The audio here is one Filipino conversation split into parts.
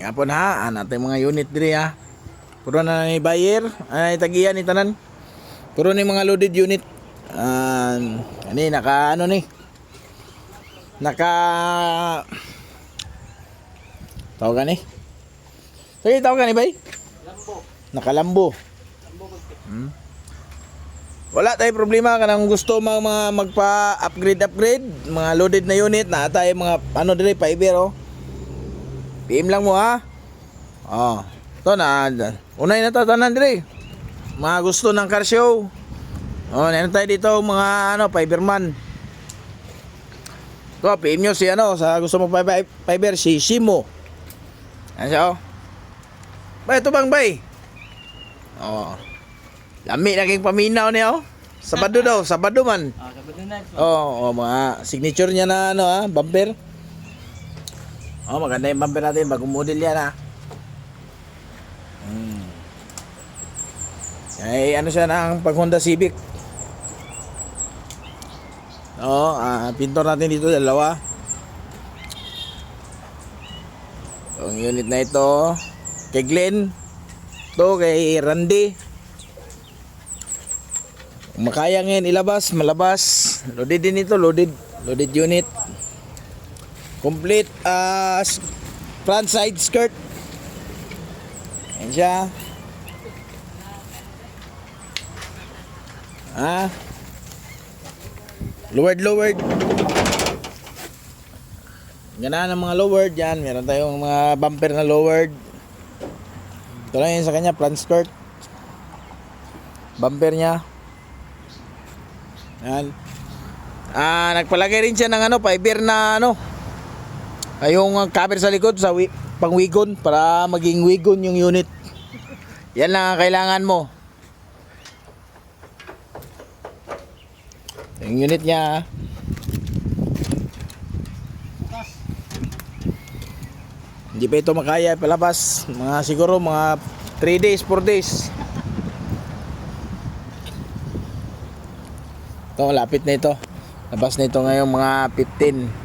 Kapon ha, natin mga unit diri ha. Puro na ni buyer, ay tagiyan ni tanan. Puro ni mga loaded unit. Ani naka ano ni? Naka tawagan ni. Sige, tawagan ni bay. Lambo. Nakalambo. Lambo bagti. Wala tayong problema kanang gusto mga magpa-upgrade, mga loaded na unit na tayo mga ano diri fiber oh. PM lang mo ha. Oh. To na unay na tatanan diri. Mga gusto ng car show. Oh, nandito tayo dito mga ano fiberman. To PM nyo si ano sa gusto mo fiber si Simo. Ano siya oh. Bay ito bang bay? Oh. Lami naging paminaw niya oh. Sabado daw, Sabado man. Sabado na. Oh, mga signature niya na ano bumper. Oh, maganda yung bumper natin, bagong model yan ha. Ay ano siya ng pag Honda Civic. Oh, pintor natin dito dalawa. Ang unit na ito kay Glenn. To kay Randy. Makaya ngayon ilabas, malabas. Loaded din ito, loaded unit. Complete front side skirt. Ayan siya. Lowered. Gana ng mga lowered yan. Meron tayong mga bumper na lowered. Ito lang yun sa kanya, front skirt. Bumper niya. Yan. Nagpalagay rin siya ng ano, fiber na ano. Yung cover sa likod sa pang wigon para maging wigon yung unit. Yan lang ang kailangan mo. Yung unit niya. Hindi pa ito makaya palabas. Siguro mga 3 days, 4 days. Ito, lapit na ito. Labas na ito ngayong mga 15.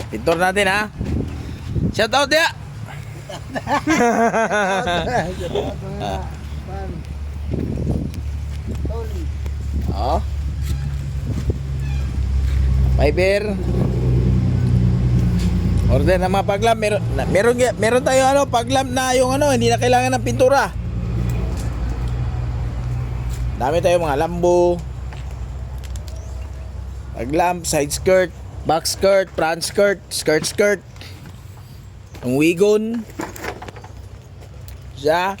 Pintor natin ha. Shout out ya. Oh. Fiber. Order na mga paglam. Meron tayo ano, paglam na yung ano, hindi na kailangan ng pintura. Dami tayo mga lambo. Paglam, side skirt, back skirt, front skirt, skirt. Ang wigon. Siya.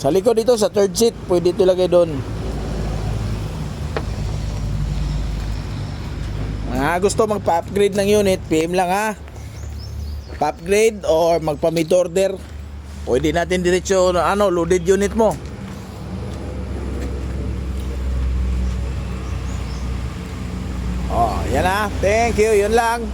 Sa likod dito, sa third seat, pwede ito lagay doon. Gusto magpa-upgrade ng unit, PM lang ha. Pa-upgrade or magpa-mid order. Pwede natin diretso ano, loaded unit mo. Oh, yan ha. Thank you, yun lang.